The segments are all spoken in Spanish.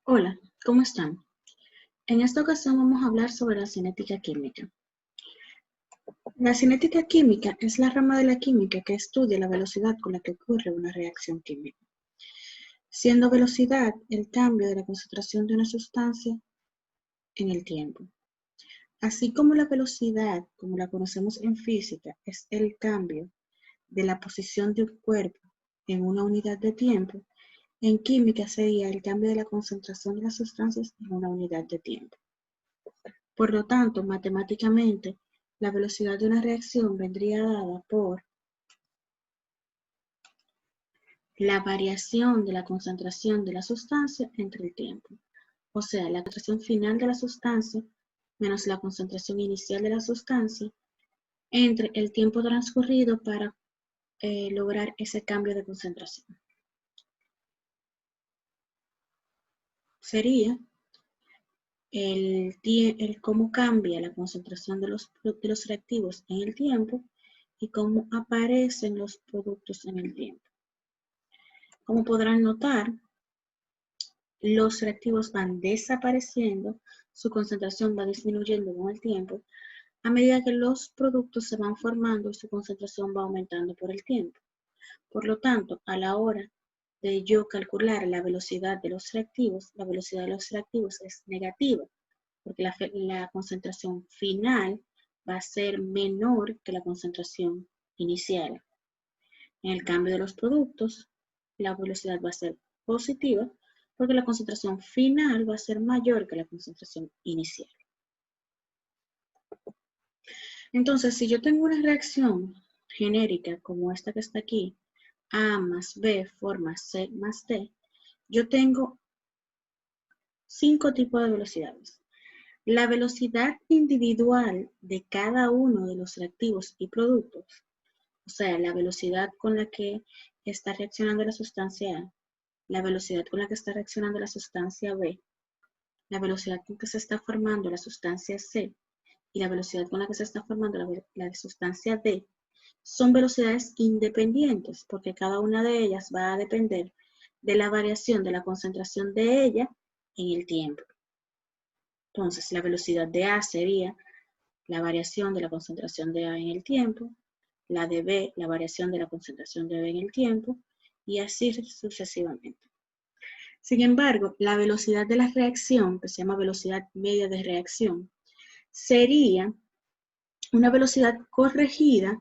Hola, ¿cómo están? En esta ocasión vamos a hablar sobre la cinética química. La cinética química es la rama de la química que estudia la velocidad con la que ocurre una reacción química, siendo velocidad el cambio de la concentración de una sustancia en el tiempo. Así como la velocidad, como la conocemos en física, es el cambio de la posición de un cuerpo en una unidad de tiempo, en química sería el cambio de la concentración de las sustancias en una unidad de tiempo. Por lo tanto, matemáticamente, la velocidad de una reacción vendría dada por la variación de la concentración de la sustancia entre el tiempo. O sea, la concentración final de la sustancia menos la concentración inicial de la sustancia entre el tiempo transcurrido para lograr ese cambio de concentración. Sería el cómo cambia la concentración de los reactivos en el tiempo y cómo aparecen los productos en el tiempo. Como podrán notar, los reactivos van desapareciendo, su concentración va disminuyendo con el tiempo, a medida que los productos se van formando y su concentración va aumentando por el tiempo. Por lo tanto, a la hora de yo calcular la velocidad de los reactivos, la velocidad de los reactivos es negativa, porque la concentración final va a ser menor que la concentración inicial. En el cambio de los productos, la velocidad va a ser positiva porque la concentración final va a ser mayor que la concentración inicial. Entonces, si yo tengo una reacción genérica como esta que está aquí, A más B forma C más D, yo tengo 5 tipos de velocidades. La velocidad individual de cada uno de los reactivos y productos, o sea, la velocidad con la que está reaccionando la sustancia A, la velocidad con la que está reaccionando la sustancia B, la velocidad con que se está formando la sustancia C y la velocidad con la que se está formando la sustancia D, son velocidades independientes porque cada una de ellas va a depender de la variación de la concentración de ella en el tiempo. Entonces, la velocidad de A sería la variación de la concentración de A en el tiempo, la de B, la variación de la concentración de B en el tiempo, y así sucesivamente. Sin embargo, la velocidad de la reacción, que se llama velocidad media de reacción, sería una velocidad corregida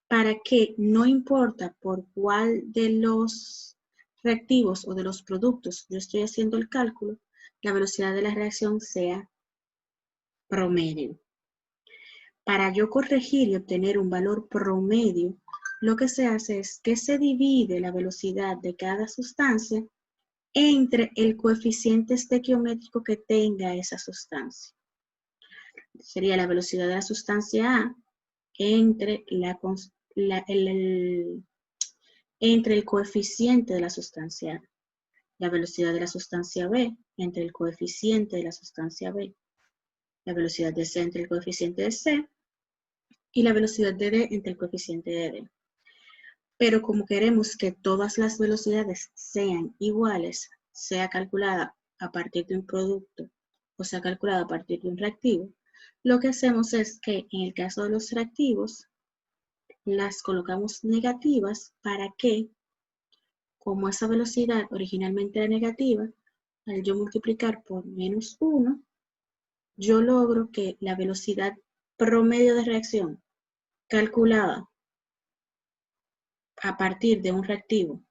para que no importa por cuál de los reactivos o de los productos yo estoy haciendo el cálculo, la velocidad de la reacción sea promedio. Para yo corregir y obtener un valor promedio, lo que se hace es que se divide la velocidad de cada sustancia entre el coeficiente estequiométrico que tenga esa sustancia. Sería la velocidad de la sustancia A entre, entre el coeficiente de la sustancia A, la velocidad de la sustancia B entre el coeficiente de la sustancia B, la velocidad de C entre el coeficiente de C y la velocidad de D entre el coeficiente de D. Pero como queremos que todas las velocidades sean iguales, sea calculada a partir de un producto o sea calculada a partir de un reactivo, lo que hacemos es que en el caso de los reactivos, las colocamos negativas para que, como esa velocidad originalmente era negativa, al yo multiplicar por menos 1, yo logro que la velocidad promedio de reacción calculada a partir de un reactivo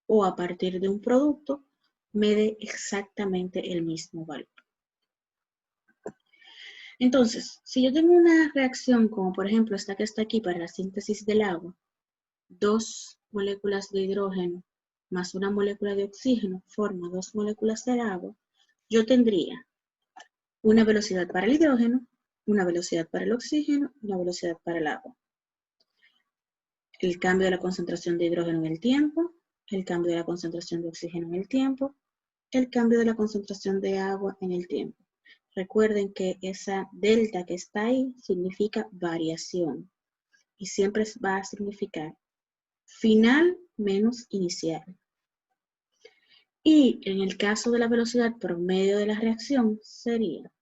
o a partir de un producto me dé exactamente el mismo valor. Entonces, si yo tengo una reacción como por ejemplo esta que está aquí para la síntesis del agua, 2 moléculas de hidrógeno más una molécula de oxígeno forma 2 moléculas del agua, yo tendría una velocidad para el hidrógeno, una velocidad para el oxígeno y una velocidad para el agua. El cambio de la concentración de hidrógeno en el tiempo, el cambio de la concentración de oxígeno en el tiempo, el cambio de la concentración de agua en el tiempo. Recuerden que esa delta que está ahí significa variación y siempre va a significar final menos inicial. Y en el caso de la velocidad promedio de la reacción sería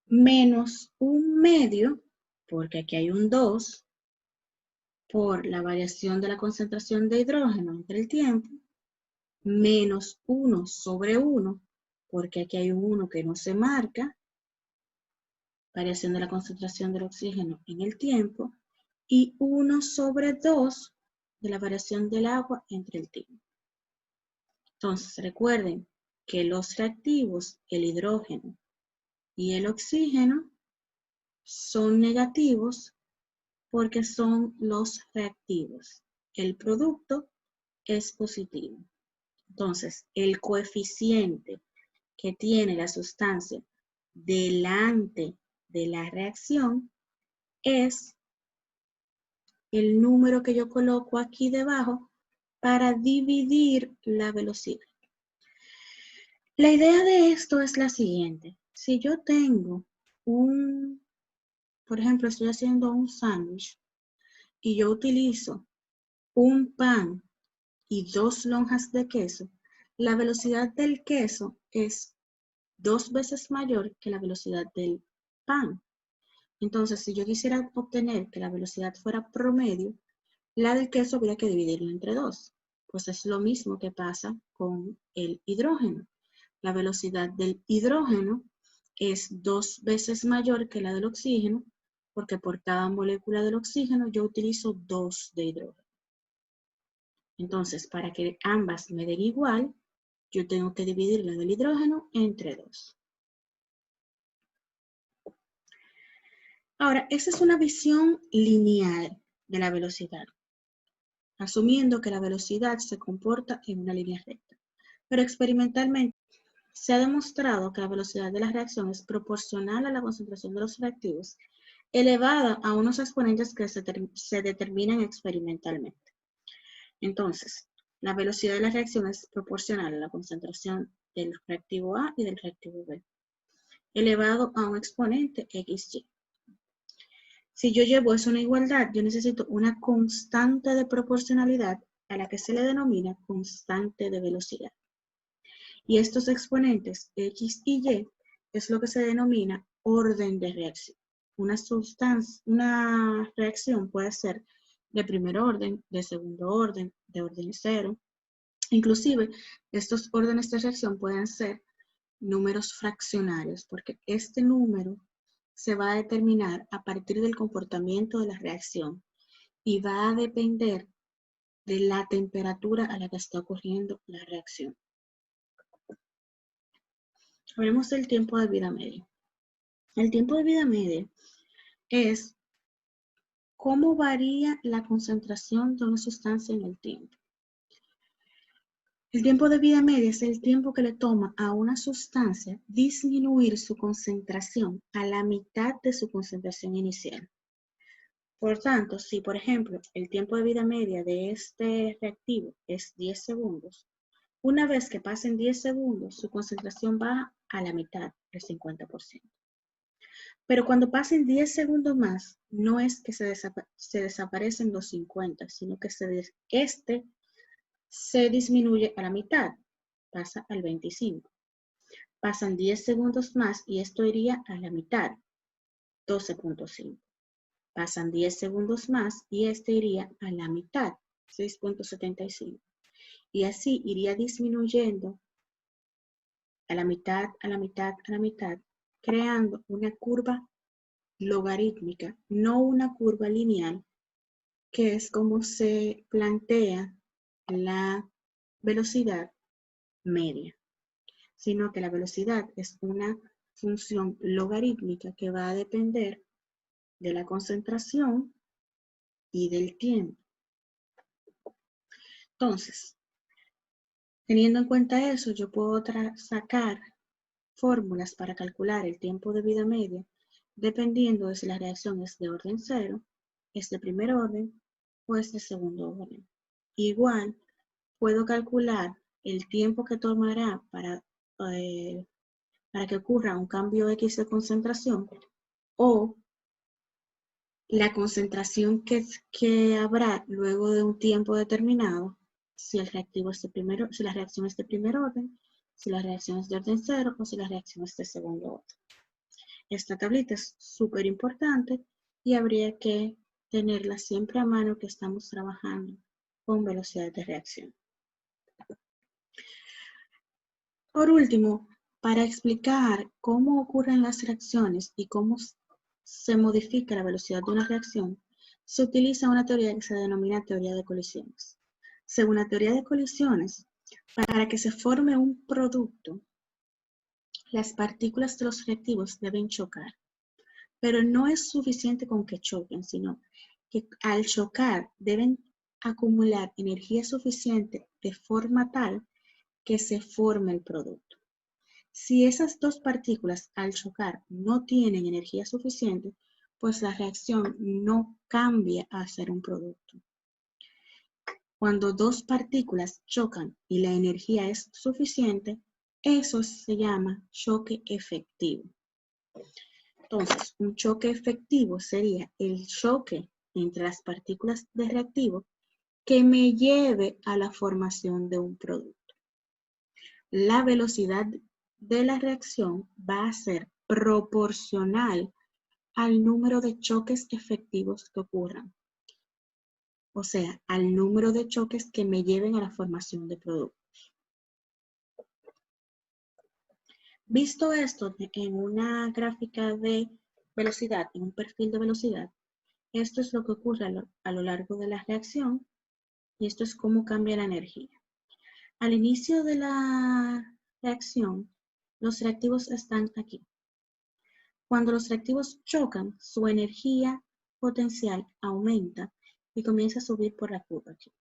menos un medio, porque aquí hay un 2, por la variación de la concentración de hidrógeno entre el tiempo, menos 1 sobre 1, porque aquí hay un 1 que no se marca, variación de la concentración del oxígeno en el tiempo, y 1 sobre 2 de la variación del agua entre el tiempo. Entonces, recuerden que los reactivos, el hidrógeno y el oxígeno, son negativos porque son los reactivos. El producto es positivo. Entonces, el coeficiente que tiene la sustancia delante de la reacción es el número que yo coloco aquí debajo para dividir la velocidad. La idea de esto es la siguiente. Si yo tengo por ejemplo, estoy haciendo un sándwich y yo utilizo un pan y 2 lonjas de queso, la velocidad del queso es 2 veces mayor que la velocidad del pan. Entonces, si yo quisiera obtener que la velocidad fuera promedio, la del queso habría que dividirla entre 2. Pues es lo mismo que pasa con el hidrógeno. La velocidad del hidrógeno es 2 veces mayor que la del oxígeno, porque por cada molécula del oxígeno yo utilizo 2 de hidrógeno. Entonces, para que ambas me den igual, yo tengo que dividir la del hidrógeno entre 2. Ahora, esa es una visión lineal de la velocidad, asumiendo que la velocidad se comporta en una línea recta. Pero experimentalmente se ha demostrado que la velocidad de la reacción es proporcional a la concentración de los reactivos, elevada a unos exponentes que se determinan experimentalmente. Entonces, la velocidad de la reacción es proporcional a la concentración del reactivo A y del reactivo B, elevado a un exponente XY. Si yo llevo eso a una igualdad, yo necesito una constante de proporcionalidad a la que se le denomina constante de velocidad. Y estos exponentes X y Y es lo que se denomina orden de reacción. Una reacción puede ser de primer orden, de segundo orden, de orden cero. Inclusive, estos órdenes de reacción pueden ser números fraccionarios, porque este número se va a determinar a partir del comportamiento de la reacción y va a depender de la temperatura a la que está ocurriendo la reacción. Hablemos del tiempo de vida media. El tiempo de vida media es cómo varía la concentración de una sustancia en el tiempo. El tiempo de vida media es el tiempo que le toma a una sustancia disminuir su concentración a la mitad de su concentración inicial. Por tanto, si por ejemplo el tiempo de vida media de este reactivo es 10 segundos, una vez que pasen 10 segundos, su concentración baja a la mitad, el 50%. Pero cuando pasen 10 segundos más, no es que se desaparecen los 50, sino que se disminuye a la mitad, pasa al 25. Pasan 10 segundos más y esto iría a la mitad, 12.5. Pasan 10 segundos más y este iría a la mitad, 6.75. Y así iría disminuyendo a la mitad, a la mitad, a la mitad, creando una curva logarítmica, no una curva lineal, que es como se plantea la velocidad media, sino que la velocidad es una función logarítmica que va a depender de la concentración y del tiempo. Entonces, teniendo en cuenta eso, yo puedo sacar fórmulas para calcular el tiempo de vida media dependiendo de si la reacción es de orden cero, es de primer orden o es de segundo orden. Igual, puedo calcular el tiempo que tomará para que ocurra un cambio X de concentración o la concentración que habrá luego de un tiempo determinado si el reactivo es de primero, si la reacción es de primer orden, si la reacción es de orden 0 o si la reacción es de segundo orden. Esta tablita es súper importante y habría que tenerla siempre a mano que estamos trabajando con velocidad de reacción. Por último, para explicar cómo ocurren las reacciones y cómo se modifica la velocidad de una reacción, se utiliza una teoría que se denomina teoría de colisiones. Según la teoría de colisiones, para que se forme un producto, las partículas de los reactivos deben chocar. Pero no es suficiente con que choquen, sino que al chocar deben acumular energía suficiente de forma tal que se forme el producto. Si esas dos partículas al chocar no tienen energía suficiente, pues la reacción no cambia a ser un producto. Cuando dos partículas chocan y la energía es suficiente, eso se llama choque efectivo. Entonces, un choque efectivo sería el choque entre las partículas de reactivo que me lleve a la formación de un producto. La velocidad de la reacción va a ser proporcional al número de choques efectivos que ocurran. O sea, al número de choques que me lleven a la formación de productos. Visto esto en una gráfica de velocidad, en un perfil de velocidad, esto es lo que ocurre a lo largo de la reacción y esto es cómo cambia la energía. Al inicio de la reacción, los reactivos están aquí. Cuando los reactivos chocan, su energía potencial aumenta y comienza a subir por la curva aquí.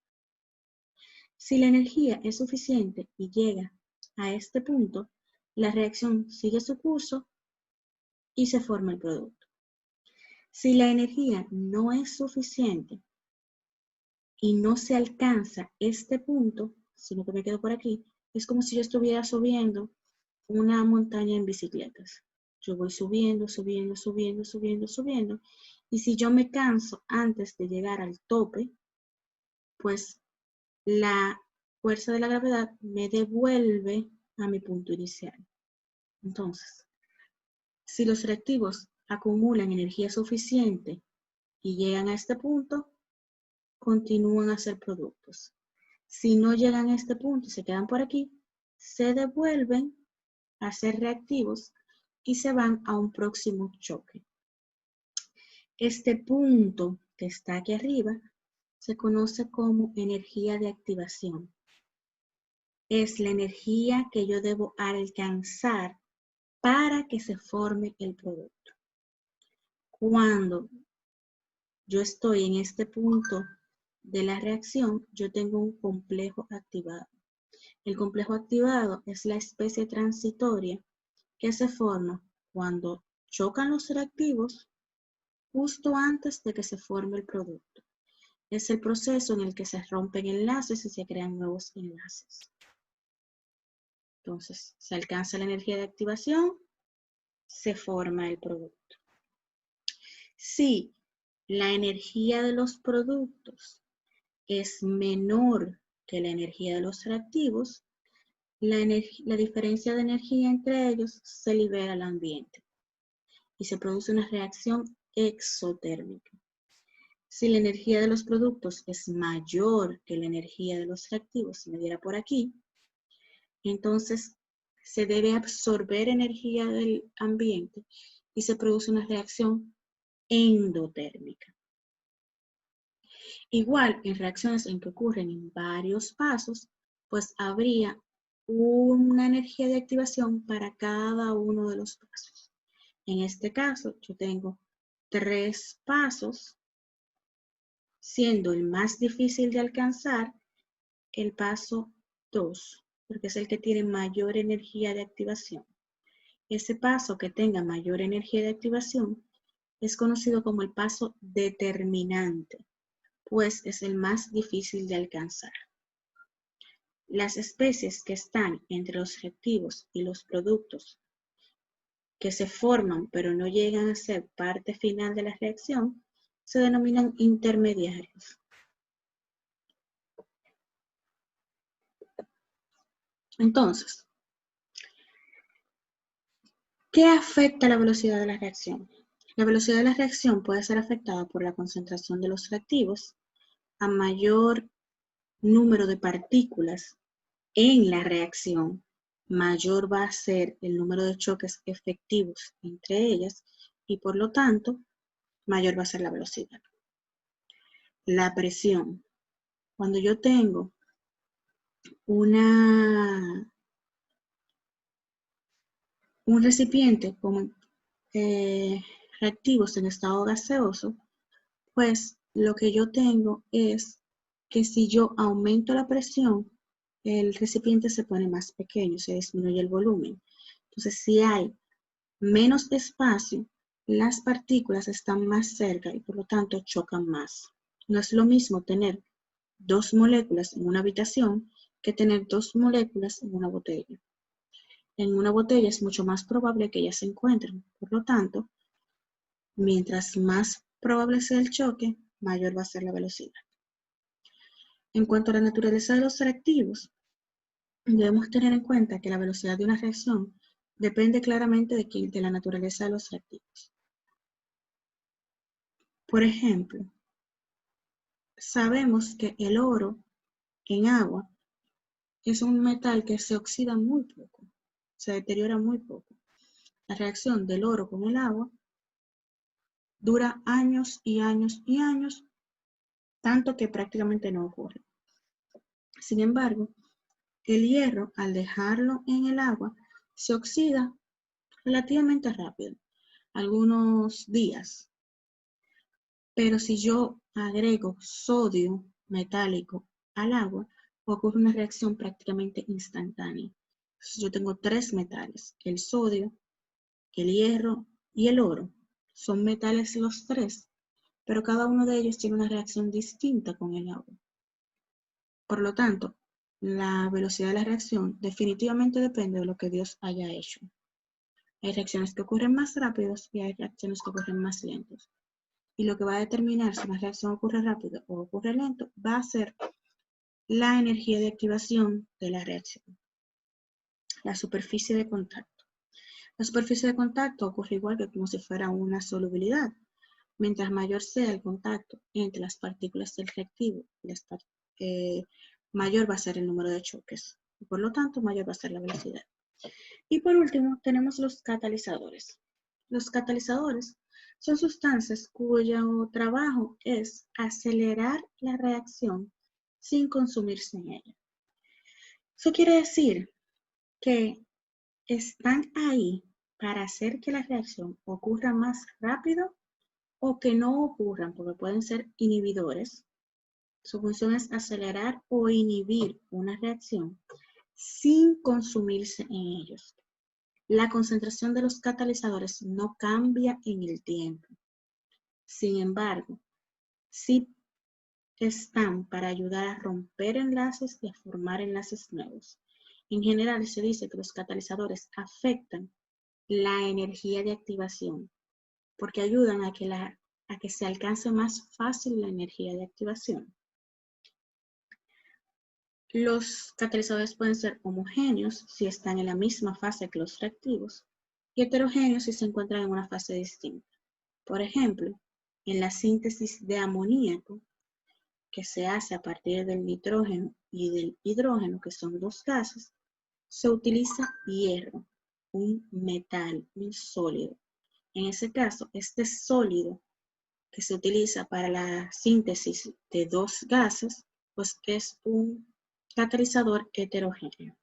Si la energía es suficiente y llega a este punto, la reacción sigue su curso y se forma el producto. Si la energía no es suficiente y no se alcanza este punto, sino que me quedo por aquí, es como si yo estuviera subiendo una montaña en bicicletas. Yo voy subiendo, subiendo, subiendo, subiendo, subiendo. Y si yo me canso antes de llegar al tope, pues la fuerza de la gravedad me devuelve a mi punto inicial. Entonces, si los reactivos acumulan energía suficiente y llegan a este punto, continúan a ser productos. Si no llegan a este punto y se quedan por aquí, se devuelven a ser reactivos y se van a un próximo choque. Este punto que está aquí arriba se conoce como energía de activación. Es la energía que yo debo alcanzar para que se forme el producto. Cuando yo estoy en este punto de la reacción, yo tengo un complejo activado. El complejo activado es la especie transitoria que se forma cuando chocan los reactivos justo antes de que se forme el producto. Es el proceso en el que se rompen enlaces y se crean nuevos enlaces. Entonces, se alcanza la energía de activación, se forma el producto. Si la energía de los productos es menor que la energía de los reactivos, la diferencia de energía entre ellos se libera al ambiente y se produce una reacción exotérmica. Si la energía de los productos es mayor que la energía de los reactivos, si me diera por aquí, entonces se debe absorber energía del ambiente y se produce una reacción endotérmica. Igual, en reacciones en que ocurren en varios pasos, pues habría una energía de activación para cada uno de los pasos. En este caso, yo tengo 3 pasos, siendo el más difícil de alcanzar el paso 2, porque es el que tiene mayor energía de activación. Ese paso que tenga mayor energía de activación es conocido como el paso determinante, pues es el más difícil de alcanzar. Las especies que están entre los reactivos y los productos que se forman pero no llegan a ser parte final de la reacción se denominan intermediarios. Entonces, ¿qué afecta la velocidad de la reacción? La velocidad de la reacción puede ser afectada por la concentración de los reactivos. A mayor número de partículas en la reacción, mayor va a ser el número de choques efectivos entre ellas y por lo tanto, mayor va a ser la velocidad. La presión. Cuando yo tengo un recipiente con reactivos en estado gaseoso, pues lo que yo tengo es que si yo aumento la presión, el recipiente se pone más pequeño, se disminuye el volumen. Entonces, si hay menos espacio, las partículas están más cerca y por lo tanto chocan más. No es lo mismo tener dos moléculas en una habitación que tener dos moléculas en una botella. En una botella es mucho más probable que ellas se encuentren. Por lo tanto, mientras más probable sea el choque, mayor va a ser la velocidad. En cuanto a la naturaleza de los reactivos, debemos tener en cuenta que la velocidad de una reacción depende claramente de la naturaleza de los reactivos. Por ejemplo, sabemos que el oro en agua es un metal que se oxida muy poco, se deteriora muy poco. La reacción del oro con el agua dura años y años y años, tanto que prácticamente no ocurre. Sin embargo, el hierro, al dejarlo en el agua, se oxida relativamente rápido, algunos días. Pero si yo agrego sodio metálico al agua, ocurre una reacción prácticamente instantánea. Entonces, yo tengo tres metales, el sodio, el hierro y el oro. Son metales los tres, pero cada uno de ellos tiene una reacción distinta con el agua. Por lo tanto, la velocidad de la reacción definitivamente depende de lo que Dios haya hecho. Hay reacciones que ocurren más rápidos y hay reacciones que ocurren más lentos. Y lo que va a determinar si una reacción ocurre rápido o ocurre lento va a ser la energía de activación de la reacción, la superficie de contacto. La superficie de contacto ocurre igual que como si fuera una solubilidad. Mientras mayor sea el contacto entre las partículas del reactivo, mayor va a ser el número de choques. Y por lo tanto, mayor va a ser la velocidad. Y por último, tenemos los catalizadores. Los catalizadores son sustancias cuyo trabajo es acelerar la reacción sin consumirse en ella. Eso quiere decir que están ahí para hacer que la reacción ocurra más rápido o que no ocurran, porque pueden ser inhibidores. Su función es acelerar o inhibir una reacción sin consumirse en ellos. La concentración de los catalizadores no cambia en el tiempo. Sin embargo, sí están para ayudar a romper enlaces y a formar enlaces nuevos. En general, se dice que los catalizadores afectan la energía de activación porque ayudan a que se alcance más fácil la energía de activación. Los catalizadores pueden ser homogéneos si están en la misma fase que los reactivos y heterogéneos si se encuentran en una fase distinta. Por ejemplo, en la síntesis de amoníaco, que se hace a partir del nitrógeno y del hidrógeno, que son dos gases, se utiliza hierro, un metal, un sólido. En ese caso, este sólido que se utiliza para la síntesis de dos gases, pues es un catalizador heterogéneo.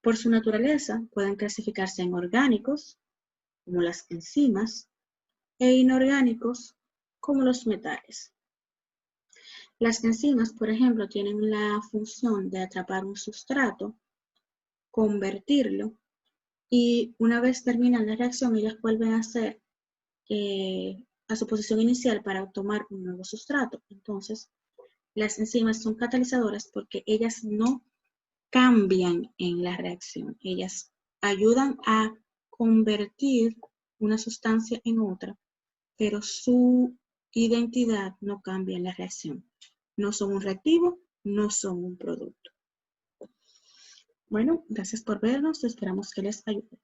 Por su naturaleza, pueden clasificarse en orgánicos, como las enzimas, e inorgánicos, como los metales. Las enzimas, por ejemplo, tienen la función de atrapar un sustrato, convertirlo, y una vez terminan la reacción, ellas vuelven a hacer a su posición inicial para tomar un nuevo sustrato. Entonces, las enzimas son catalizadoras porque ellas no cambian en la reacción. Ellas ayudan a convertir una sustancia en otra, pero su identidad no cambia en la reacción. No son un reactivo, no son un producto. Bueno, gracias por vernos. Esperamos que les ayude.